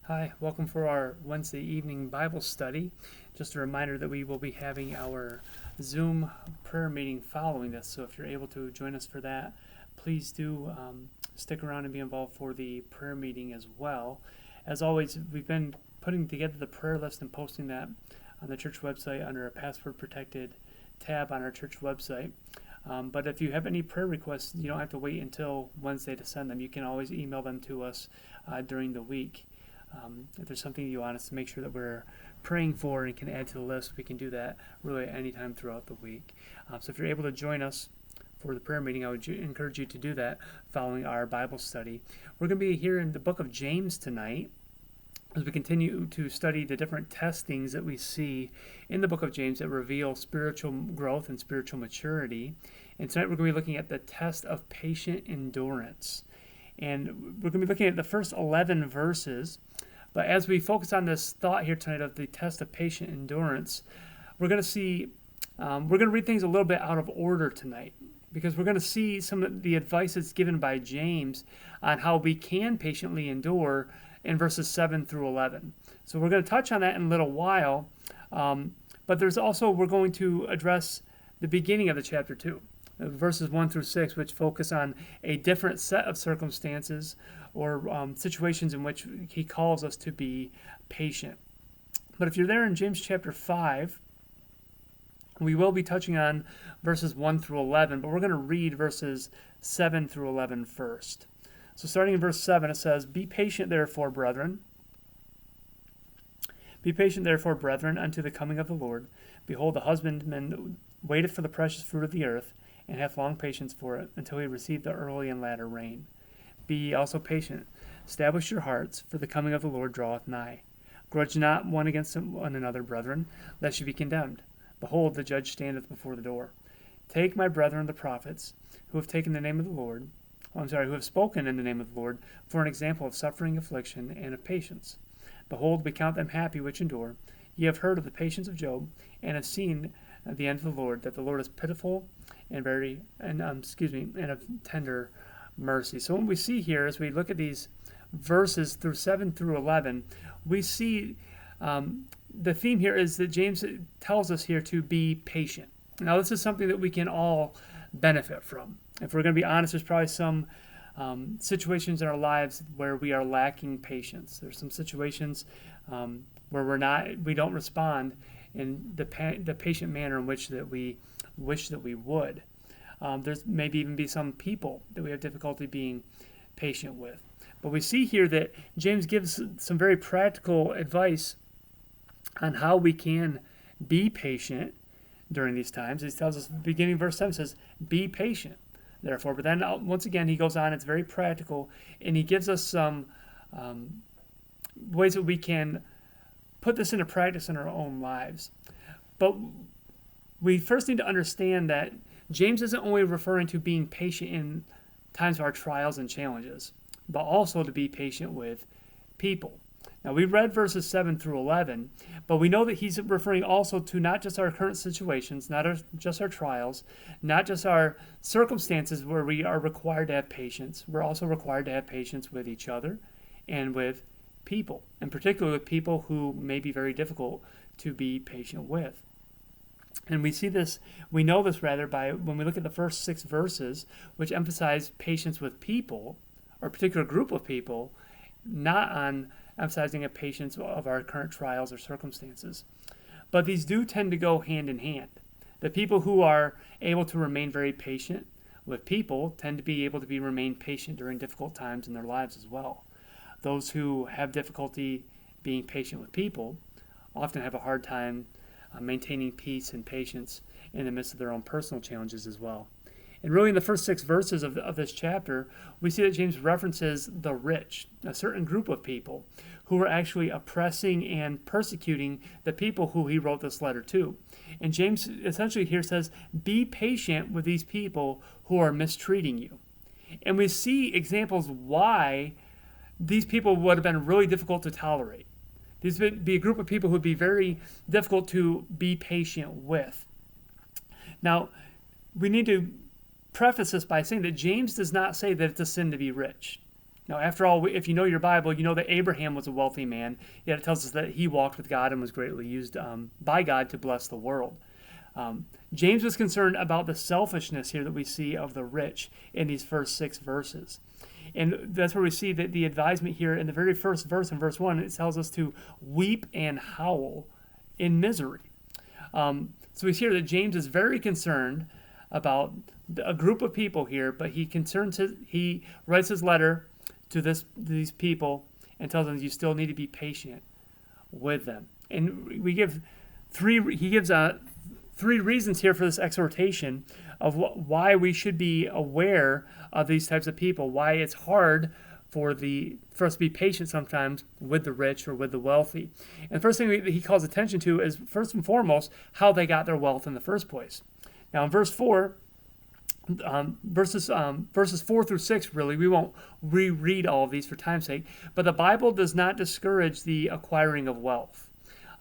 Hi, welcome for our Wednesday evening Bible study. Just a reminder that we will be having our Zoom prayer meeting following this, so if you're able to join us for that, please do stick around and be involved for the prayer meeting as well. As always, we've been putting together the prayer list and posting that on the church website under a password protected tab on our church website. But if you have any prayer requests, you don't have to wait until Wednesday to send them. You can always email them to us during the week. If there's something you want us to make sure that we're praying for and can add to the list, we can do that really at any time throughout the week. So if you're able to join us for the prayer meeting, I would encourage you to do that following our Bible study. We're going to be here in the book of James tonight as we continue to study the different testings that we see in the book of James that reveal spiritual growth and spiritual maturity. And tonight we're going to be looking at the test of patient endurance. And we're going to be looking at the first 11 verses. But as we focus on this thought here tonight of the test of patient endurance, we're going to read things a little bit out of order tonight, because we're going to see some of the advice that's given by James on how we can patiently endure in verses 7 through 11. So we're going to touch on that in a little while, but we're going to address the beginning of the chapter 2. Verses 1 through 6, which focus on a different set of circumstances or situations in which he calls us to be patient. But if you're there in James chapter 5, we will be touching on verses 1 through 11, but we're going to read verses 7 through 11 first. So starting in verse 7, it says, Be patient, therefore, brethren. Be patient, therefore, brethren, unto the coming of the Lord. Behold, the husbandman waiteth for the precious fruit of the earth, and hath long patience for it, until he receive the early and latter rain. Be ye also patient. Establish your hearts, for the coming of the Lord draweth nigh. Grudge not one against one another, brethren, lest ye be condemned. Behold, the judge standeth before the door. Take my brethren the prophets, who have taken the name of the Lord, who have spoken in the name of the Lord, for an example of suffering, affliction, and of patience. Behold, we count them happy which endure. Ye have heard of the patience of Job, and have seen the end of the Lord, that the Lord is pitiful and of tender mercy. So what we see here as we look at these verses through 7 through 11, we see the theme here is that James tells us here to be patient. Now, this is something that we can all benefit from. If we're going to be honest, there's probably some situations in our lives where we are lacking patience. There's some situations where we don't respond in the patient manner in which that we wish that we would. There's maybe even be some people that we have difficulty being patient with. But we see here that James gives some very practical advice on how we can be patient during these times. He tells us, beginning verse 7 says, Be patient, therefore. But then once again, he goes on, it's very practical, and he gives us some ways that we can put this into practice in our own lives. But we first need to understand that James isn't only referring to being patient in times of our trials and challenges, but also to be patient with people. Now, we read verses 7 through 11, but we know that he's referring also to not just our current situations, just our trials, not just our circumstances where we are required to have patience. We're also required to have patience with each other and with people, in particular with people who may be very difficult to be patient with. And we know this by when we look at the first 6 verses, which emphasize patience with people, or a particular group of people, not on emphasizing a patience of our current trials or circumstances. But these do tend to go hand in hand. The people who are able to remain very patient with people tend to be able to remain patient during difficult times in their lives as well. Those who have difficulty being patient with people often have a hard time maintaining peace and patience in the midst of their own personal challenges as well. And really in the first 6 verses of this chapter, we see that James references the rich, a certain group of people who were actually oppressing and persecuting the people who he wrote this letter to. And James essentially here says, be patient with these people who are mistreating you. And we see examples why these people would have been really difficult to tolerate. These would be a group of people who would be very difficult to be patient with. Now, we need to preface this by saying that James does not say that it's a sin to be rich. Now, after all, if you know your Bible, you know that Abraham was a wealthy man, yet it tells us that he walked with God and was greatly used by God to bless the world. James was concerned about the selfishness here that we see of the rich in these first 6 verses. And that's where we see that the advisement here in the very first verse, in verse 1, it tells us to weep and howl in misery. So we see here that James is very concerned about a group of people here, but he writes his letter to these people and tells them you still need to be patient with them. And he gives 3 reasons here for this exhortation of why we should be aware of these types of people, why it's hard for us to be patient sometimes with the rich or with the wealthy. And the first thing that he calls attention to is, first and foremost, how they got their wealth in the first place. Now in verse 4, verses 4 through 6, really, we won't reread all of these for time's sake, but the Bible does not discourage the acquiring of wealth.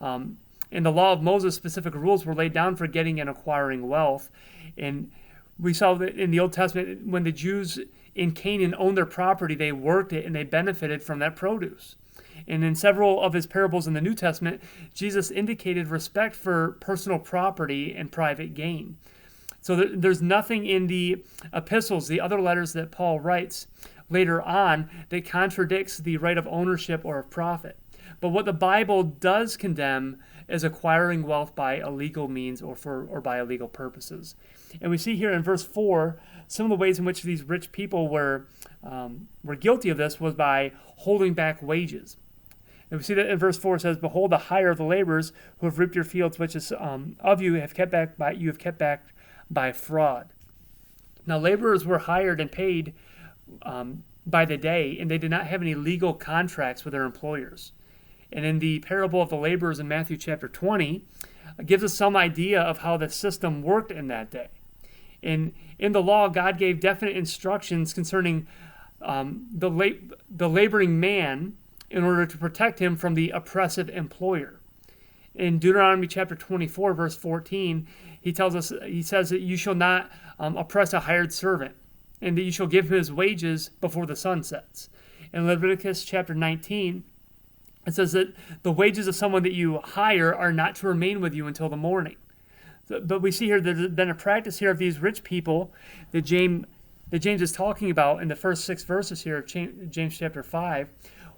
In the law of Moses, specific rules were laid down for getting and acquiring wealth. And we saw that in the Old Testament, when the Jews in Canaan owned their property, they worked it and they benefited from that produce. And in several of his parables in the New Testament, Jesus indicated respect for personal property and private gain. So there's nothing in the epistles, the other letters that Paul writes later on, that contradicts the right of ownership or of profit. But what the Bible does condemn is acquiring wealth by illegal means or by illegal purposes. And we see here in verse 4, some of the ways in which these rich people were guilty of this was by holding back wages. And we see that in verse 4 it says, "Behold, the hire of the laborers who have reaped your fields, which is of you have kept back by fraud." Now, laborers were hired and paid by the day, and they did not have any legal contracts with their employers. And in the parable of the laborers in Matthew chapter 20, it gives us some idea of how the system worked in that day. In the law, God gave definite instructions concerning the laboring man in order to protect him from the oppressive employer. In Deuteronomy chapter 24, verse 14, he says that you shall not oppress a hired servant, and that you shall give him his wages before the sun sets. In Leviticus chapter 19, it says that the wages of someone that you hire are not to remain with you until the morning. But we see here there's been a practice here of these rich people that James is talking about in the first 6 verses here of James chapter 5,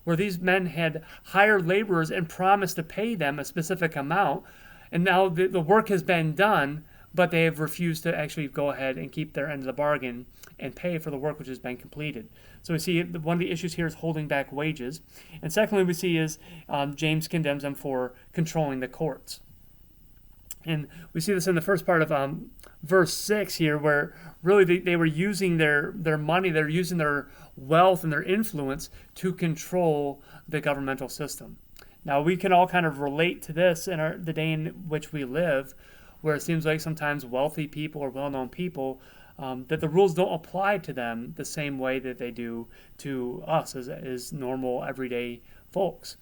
where these men had hired laborers and promised to pay them a specific amount, and now the work has been done, but they have refused to actually go ahead and keep their end of the bargain and pay for the work which has been completed. So we see one of the issues here is holding back wages. And secondly, we see is James condemns them for controlling the courts. And we see this in the first part of verse 6 here, where really they were using their money, they're using their wealth and their influence to control the governmental system. Now, we can all kind of relate to this in the day in which we live, where it seems like sometimes wealthy people or well-known people, that the rules don't apply to them the same way that they do to us as normal, everyday folks.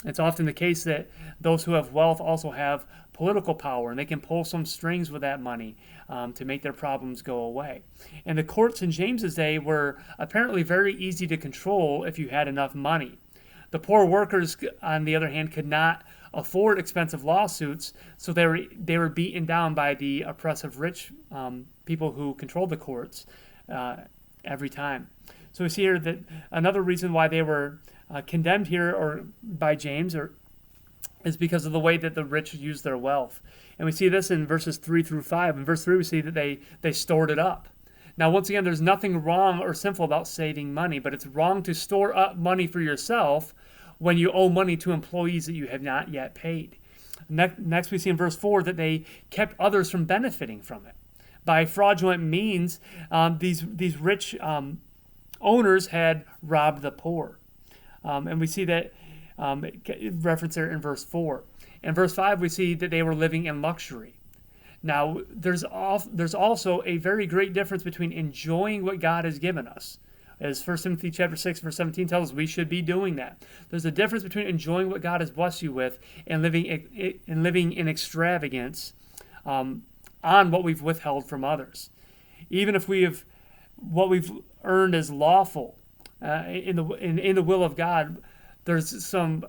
It's often the case that those who have wealth also have political power, and they can pull some strings with that money to make their problems go away. And the courts in James's day were apparently very easy to control if you had enough money. The poor workers, on the other hand, could not afford expensive lawsuits, so they were beaten down by the oppressive rich people who controlled the courts every time. So we see here that another reason why they were condemned here or by James is because of the way that the rich used their wealth. And we see this in verses 3 through 5. In verse 3 we see that they stored it up. Now, once again, there's nothing wrong or sinful about saving money, but it's wrong to store up money for yourself when you owe money to employees that you have not yet paid. Next, we see in verse 4 that they kept others from benefiting from it. By fraudulent means, these rich owners had robbed the poor. And we see that reference there in verse 4. In verse 5, we see that they were living in luxury. Now, there's also a very great difference between enjoying what God has given us. As 1 Timothy chapter 6, verse 17 tells us, we should be doing that. There's a difference between enjoying what God has blessed you with and living in extravagance on what we've withheld from others. Even if what we've earned is lawful, in the will of God, there's some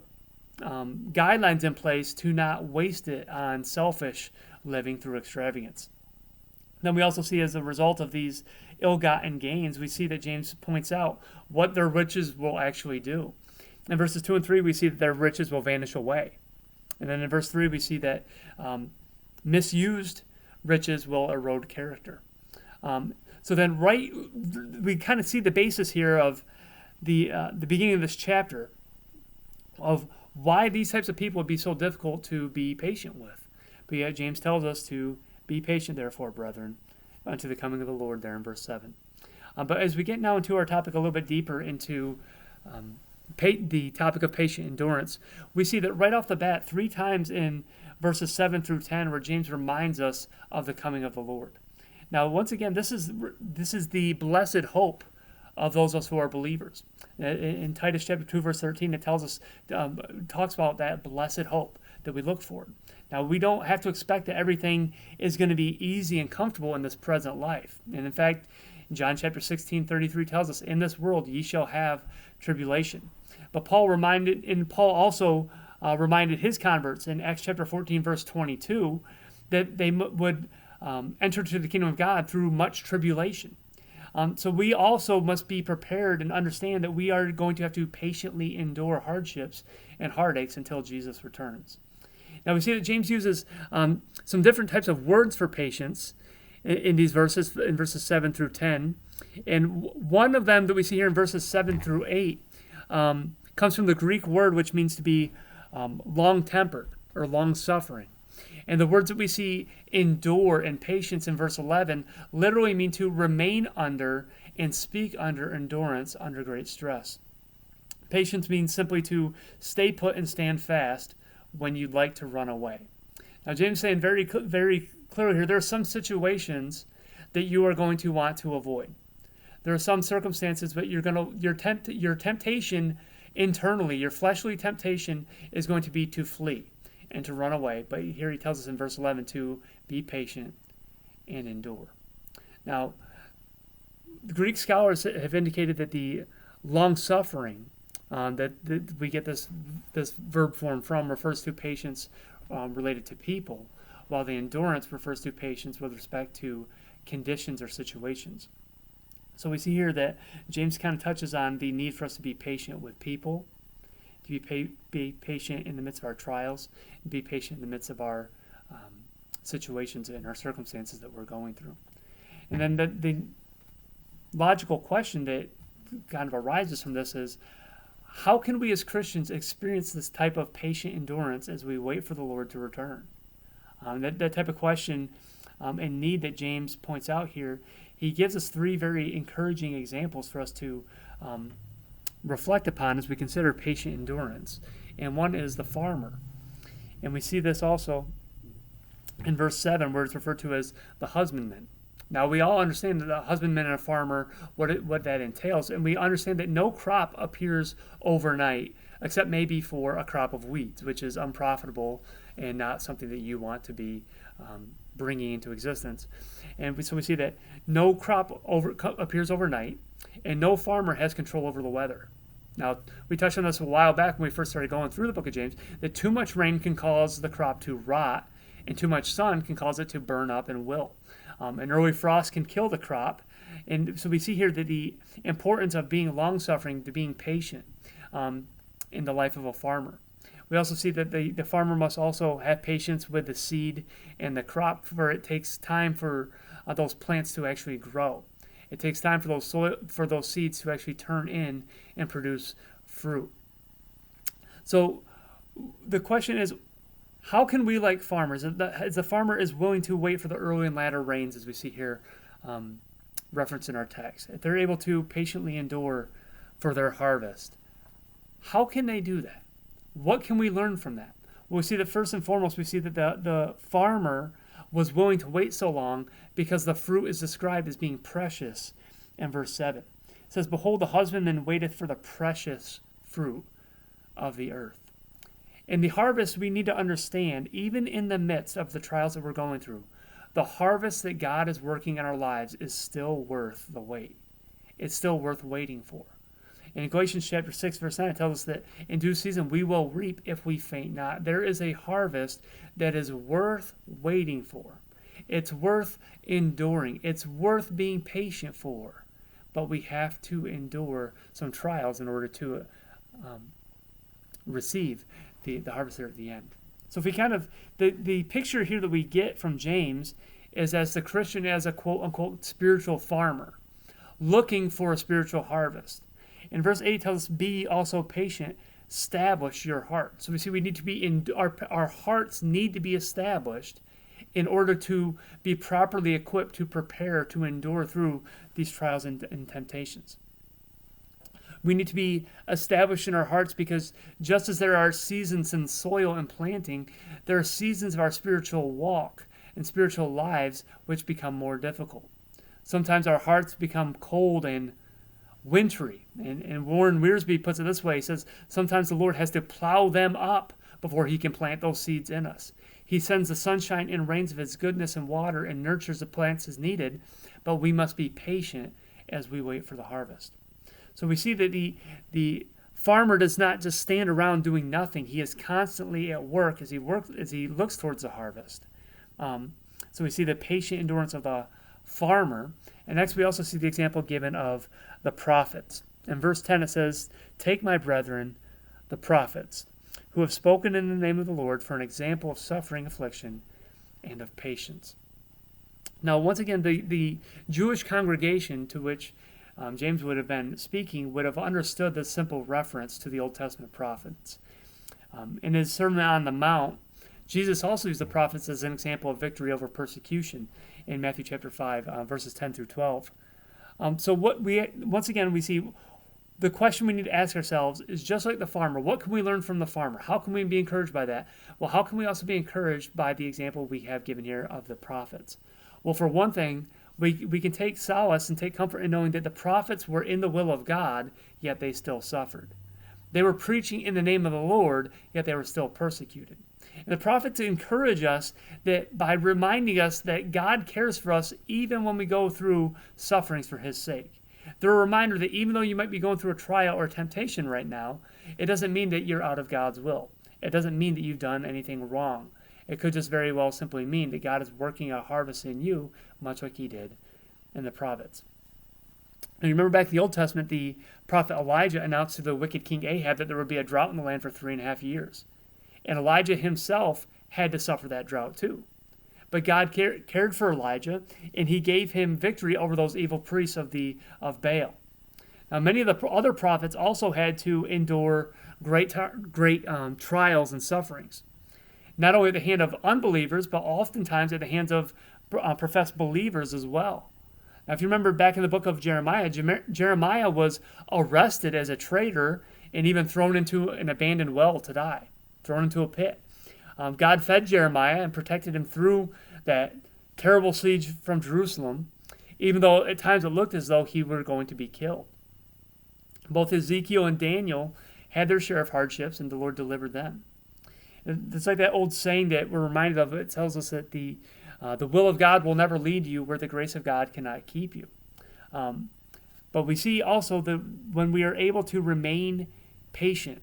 guidelines in place to not waste it on selfish living through extravagance. Then we also see, as a result of these ill-gotten gains, we see that James points out what their riches will actually do. In verses 2 and 3, we see that their riches will vanish away. And then in verse 3, we see that misused riches will erode character. So then, we kind of see the basis here of the beginning of this chapter of why these types of people would be so difficult to be patient with. But yet James tells us to be patient, therefore, brethren, unto the coming of the Lord, there in verse 7. But as we get now into our topic a little bit deeper, into the topic of patient endurance, we see that right off the bat, 3 times in verses 7 through 10, where James reminds us of the coming of the Lord. Now, once again, this is the blessed hope of those of us who are believers. In Titus chapter 2, verse 13, it tells us, talks about that blessed hope that we look for. Now, we don't have to expect that everything is going to be easy and comfortable in this present life. And in fact, John chapter 16:33 tells us, in this world ye shall have tribulation. But Paul also reminded his converts in Acts chapter 14, verse 22, that they would enter to the kingdom of God through much tribulation. So we also must be prepared and understand that we are going to have to patiently endure hardships and heartaches until Jesus returns. Now we see that James uses some different types of words for patience in these verses, in verses 7 through 10. And one of them that we see here in verses 7 through 8 comes from the Greek word which means to be long-tempered or long-suffering. And the words that we see endure and patience in verse 11 literally mean to remain under and speak under endurance under great stress. Patience means simply to stay put and stand fast when you'd like to run away. Now, James is saying very, very clearly here, there are some situations that you are going to want to avoid. There are some circumstances, but your temptation internally, your fleshly temptation is going to be to flee and to run away. But here he tells us in verse 11 to be patient and endure. Now, the Greek scholars have indicated that the long-suffering that we get this verb form from refers to patience related to people, while the endurance refers to patience with respect to conditions or situations. So we see here that James kind of touches on the need for us to be patient with people, to be patient in the midst of our trials, and be patient in the midst of our situations and our circumstances that we're going through. And then the logical question that kind of arises from this is, how can we as Christians experience this type of patient endurance as we wait for the Lord to return? That type of question and need that James points out here, he gives us 3 very encouraging examples for us to reflect upon as we consider patient endurance. And one is the farmer. And we see this also in verse 7, where it's referred to as the husbandman. Now, we all understand that a husbandman and a farmer, what that entails, and we understand that no crop appears overnight, except maybe for a crop of weeds, which is unprofitable and not something that you want to be bringing into existence. And so we see that no crop appears overnight, and no farmer has control over the weather. Now, we touched on this a while back when we first started going through the book of James, that too much rain can cause the crop to rot, and too much sun can cause it to burn up and wilt. An early frost can kill the crop. And so we see here that the importance of being long-suffering, to being patient in the life of a farmer. We also see that the farmer must also have patience with the seed and the crop, for it takes time for those plants to actually grow. It takes time for those seeds to actually turn in and produce fruit. So the question is, how can we, like farmers, as the farmer is willing to wait for the early and latter rains, as we see here referenced in our text, if they're able to patiently endure for their harvest, how can they do that? What can we learn from that? Well, we see that first and foremost, we see that the farmer was willing to wait so long because the fruit is described as being precious in verse 7. It says, "Behold, the husbandman waiteth for the precious fruit of the earth." In the harvest, we need to understand, even in the midst of the trials that we're going through, the harvest that God is working in our lives is still worth the wait. It's still worth waiting for. In Galatians chapter 6, verse 9, it tells us that in due season we will reap if we faint not. There is a harvest that is worth waiting for. It's worth enduring. It's worth being patient for. But we have to endure some trials in order to receive the harvest there at the end. So if we kind of, the picture here that we get from James is as the Christian as a quote-unquote spiritual farmer looking for a spiritual harvest. In verse 8 it tells us, be also patient, establish your heart. So we see we need to be our hearts need to be established in order to be properly equipped to prepare to endure through these trials and temptations. We need to be established in our hearts because just as there are seasons in soil and planting, there are seasons of our spiritual walk and spiritual lives which become more difficult. Sometimes our hearts become cold and wintry. And Warren Wiersbe puts it this way. He says, sometimes the Lord has to plow them up before he can plant those seeds in us. He sends the sunshine and rains of his goodness and water and nurtures the plants as needed, but we must be patient as we wait for the harvest. So we see that the farmer does not just stand around doing nothing. He is constantly at work as he looks towards the harvest. So we see the patient endurance of the farmer. And next we also see the example given of the prophets. In verse 10 it says, take my brethren, the prophets, who have spoken in the name of the Lord for an example of suffering, affliction, and of patience. Now, once again, the Jewish congregation to which James would have been speaking would have understood this simple reference to the Old Testament prophets. In his Sermon on the Mount, Jesus also used the prophets as an example of victory over persecution in Matthew chapter 5, verses 10 through 12. So once again, we see the question we need to ask ourselves is just like the farmer. What can we learn from the farmer? How can we be encouraged by that? Well, how can we also be encouraged by the example we have given here of the prophets? Well, for one thing, we can take solace and take comfort in knowing that the prophets were in the will of God, yet they still suffered. They were preaching in the name of the Lord, yet they were still persecuted. And the prophets encourage us that by reminding us that God cares for us even when we go through sufferings for his sake. They're a reminder that even though you might be going through a trial or a temptation right now, it doesn't mean that you're out of God's will. It doesn't mean that you've done anything wrong. It could just very well simply mean that God is working a harvest in you, much like he did in the prophets. And remember back in the Old Testament, the prophet Elijah announced to the wicked king Ahab that there would be a drought in the land for 3.5 years. And Elijah himself had to suffer that drought too. But God cared for Elijah, and he gave him victory over those evil priests of Baal. Now, many of the other prophets also had to endure great trials and sufferings, not only at the hand of unbelievers, but oftentimes at the hands of professed believers as well. Now, if you remember back in the book of Jeremiah, Jeremiah was arrested as a traitor and even thrown into an abandoned well to die, thrown into a pit. God fed Jeremiah and protected him through that terrible siege from Jerusalem, even though at times it looked as though he were going to be killed. Both Ezekiel and Daniel had their share of hardships, and the Lord delivered them. It's like that old saying that we're reminded of. It tells us that the will of God will never lead you where the grace of God cannot keep you. But we see also that when we are able to remain patient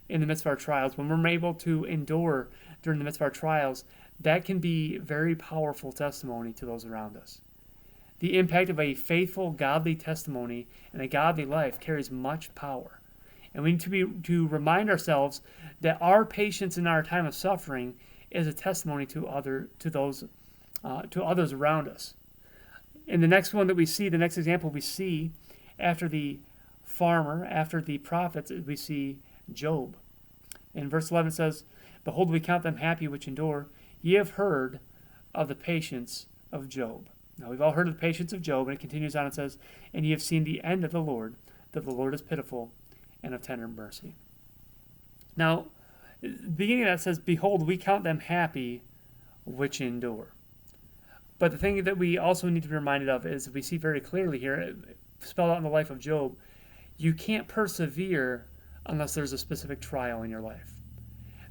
in the midst of our trials, when we're able to endure during the midst of our trials, that can be very powerful testimony to those around us. The impact of a faithful, godly testimony and a godly life carries much power. And we need to remind ourselves that our patience in our time of suffering is a testimony to others around us. In the next one that we see, the next example we see after the farmer, after the prophets, we see Job. In verse 11 it says, behold, we count them happy which endure. Ye have heard of the patience of Job. Now we've all heard of the patience of Job, and it continues on and says, and ye have seen the end of the Lord, that the Lord is pitiful and of tender mercy. Now, the beginning of that says, behold, we count them happy which endure. But the thing that we also need to be reminded of is we see very clearly here, spelled out in the life of Job, you can't persevere unless there's a specific trial in your life.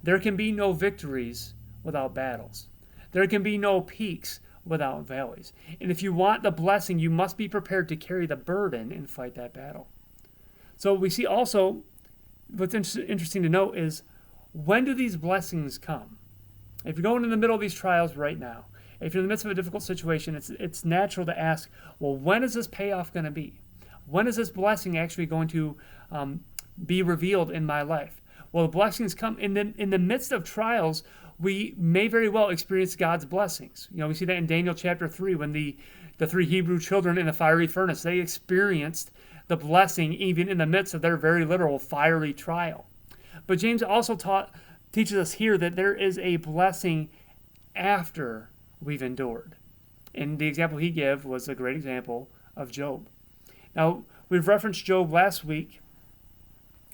There can be no victories without battles. There can be no peaks without valleys. And if you want the blessing, you must be prepared to carry the burden and fight that battle. So we see also, what's interesting to note is, when do these blessings come? If you're going in the middle of these trials right now, if you're in the midst of a difficult situation, it's natural to ask, well, when is this payoff going to be? When is this blessing actually going to be revealed in my life? Well, the blessings come in the midst of trials. We may very well experience God's blessings. We see that in Daniel chapter 3, when the 3 Hebrew children in the fiery furnace, they experienced the blessing even in the midst of their very literal fiery trial. But James also teaches us here that there is a blessing after we've endured. And the example he gave was a great example of Job. Now, we've referenced Job last week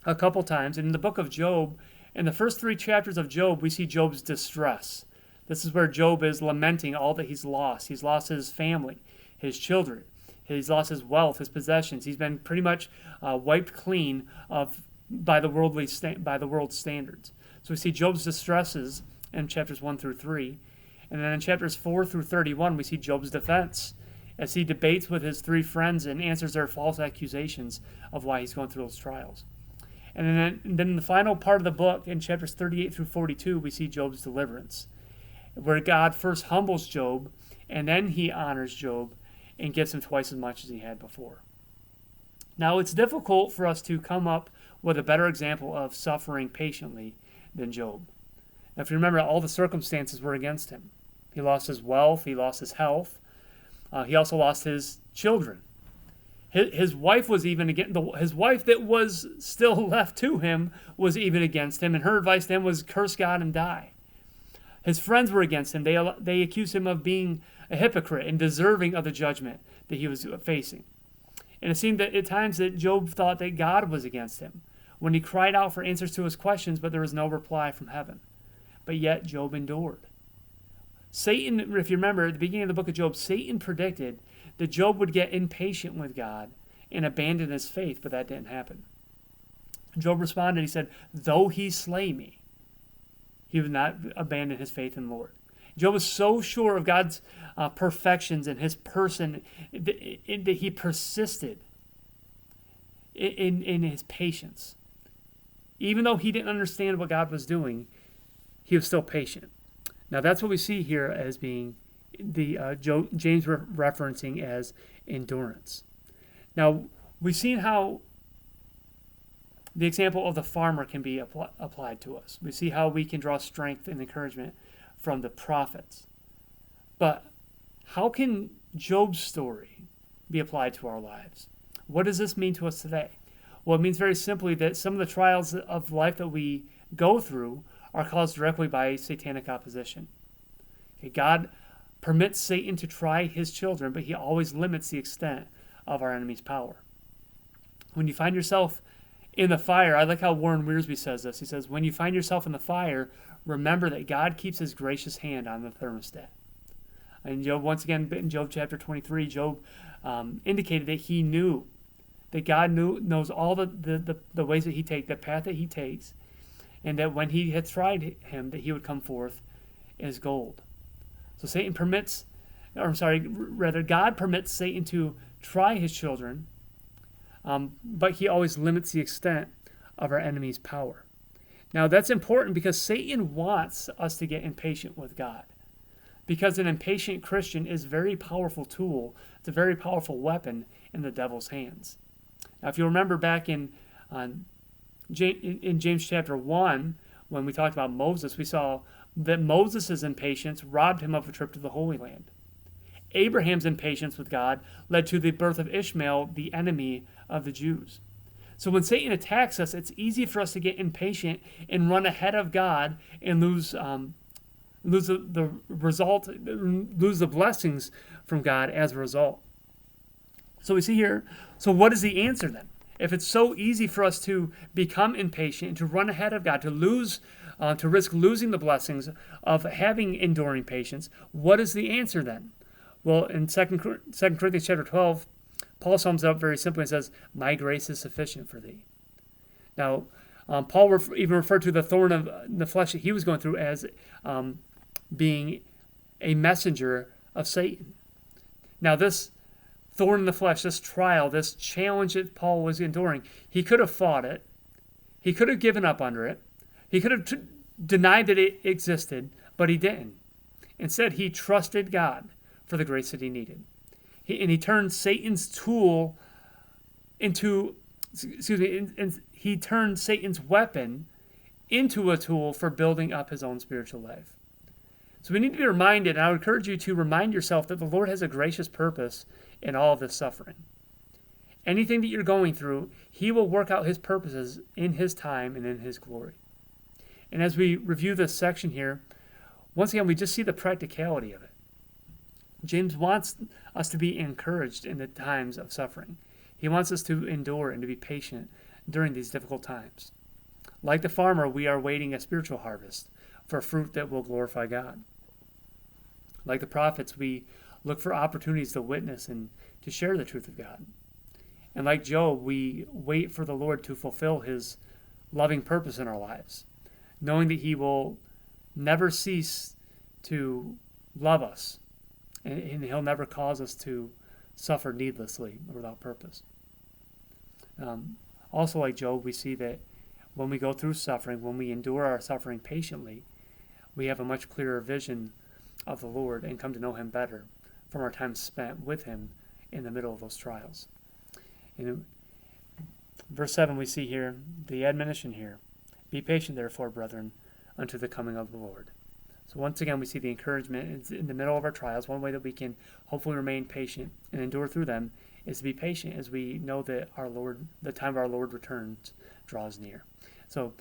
a couple times. And in the book of Job, in the first 3 chapters of Job, we see Job's distress. This is where Job is lamenting all that he's lost. He's lost his family, his children. He's lost his wealth, his possessions. He's been pretty much wiped clean by the world's standards. So we see Job's distresses in chapters 1 through 3. And then in chapters 4 through 31, we see Job's defense as he debates with his 3 friends and answers their false accusations of why he's going through those trials. And then in the final part of the book, in chapters 38 through 42, we see Job's deliverance, where God first humbles Job, and then he honors Job and gives him twice as much as he had before. Now, it's difficult for us to come up with a better example of suffering patiently than Job. Now, if you remember, all the circumstances were against him. He lost his wealth, he lost his health, he also lost his children. His wife was even against his wife that was still left to him was even against him, and her advice to him was curse God and die. His friends were against him. They accused him of being a hypocrite and deserving of the judgment that he was facing. And it seemed that at times that Job thought that God was against him when he cried out for answers to his questions, but there was no reply from heaven. But yet Job endured. Satan, if you remember, at the beginning of the book of Job, Satan predicted that Job would get impatient with God and abandon his faith, but that didn't happen. Job responded, he said, though he slay me, he would not abandon his faith in the Lord. Job was so sure of God's perfections in his person that he persisted in his patience. Even though he didn't understand what God was doing, he was still patient. Now that's what we see here as being James referencing as endurance. Now we've seen how the example of the farmer can be applied to us. We see how we can draw strength and encouragement from the prophets. But how can Job's story be applied to our lives? What does this mean to us today? Well, it means very simply that some of the trials of life that we go through are caused directly by satanic opposition. Okay, God permits Satan to try his children, but he always limits the extent of our enemy's power. When you find yourself in the fire, I like how Warren Wiersbe says this. He says, when you find yourself in the fire, remember that God keeps his gracious hand on the thermostat. And Job, once again, in Job chapter 23, Job indicated that he knew that God knows all the ways that he takes, the path that he takes, and that when he had tried him, that he would come forth as gold. So God permits Satan to try his children, but he always limits the extent of our enemy's power. Now that's important because Satan wants us to get impatient with God, because an impatient Christian is a very powerful tool. It's a very powerful weapon in the devil's hands. Now if you remember back in James chapter 1, when we talked about Moses, we saw that Moses' impatience robbed him of a trip to the Holy Land. Abraham's impatience with God led to the birth of Ishmael, the enemy of the Jews. So when Satan attacks us, it's easy for us to get impatient and run ahead of God and lose the blessings from God as a result. So we see here, so what is the answer then? If it's so easy for us to become impatient and to run ahead of God, to risk losing the blessings of having enduring patience, what is the answer then? Well, in 2 Corinthians chapter 12, Paul sums it up very simply and says, my grace is sufficient for thee. Now, Paul even referred to the thorn of the flesh that he was going through as being a messenger of Satan. Now, this thorn in the flesh, this trial, this challenge that Paul was enduring, he could have fought it. He could have given up under it. He could have denied that it existed, but he didn't. Instead, he trusted God for the grace that he needed. He turned Satan's tool into, he turned Satan's weapon into a tool for building up his own spiritual life. So we need to be reminded, and I would encourage you to remind yourself that the Lord has a gracious purpose in all of this suffering. Anything that you're going through, he will work out his purposes in his time and in his glory. And as we review this section here, once again, we just see the practicality of it. James wants us to be encouraged in the times of suffering. He wants us to endure and to be patient during these difficult times. Like the farmer, we are waiting a spiritual harvest for fruit that will glorify God. Like the prophets, we look for opportunities to witness and to share the truth of God. And like Job, we wait for the Lord to fulfill his loving purpose in our lives, knowing that he will never cease to love us, and he'll never cause us to suffer needlessly or without purpose. Also, like Job, we see that when we go through suffering, when we endure our suffering patiently, we have a much clearer vision of the Lord and come to know him better from our time spent with him in the middle of those trials. In verse 7, we see here the admonition here. Be patient, therefore, brethren, unto the coming of the Lord. So once again, we see the encouragement in the middle of our trials. One way that we can hopefully remain patient and endure through them is to be patient as we know that our Lord, the time of our Lord returns, draws near. So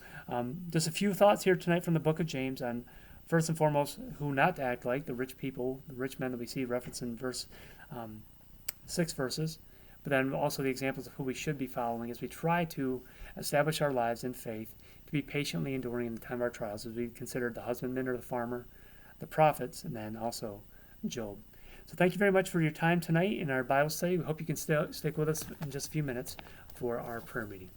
just a few thoughts here tonight from the book of James on, first and foremost, who not to act like, the rich people, the rich men that we see referenced in verse 6 verses, but then also the examples of who we should be following as we try to establish our lives in faith, to be patiently enduring in the time of our trials, as we considered the husbandman or the farmer, the prophets, and then also Job. So thank you very much for your time tonight in our Bible study. We hope you can stick with us in just a few minutes for our prayer meeting.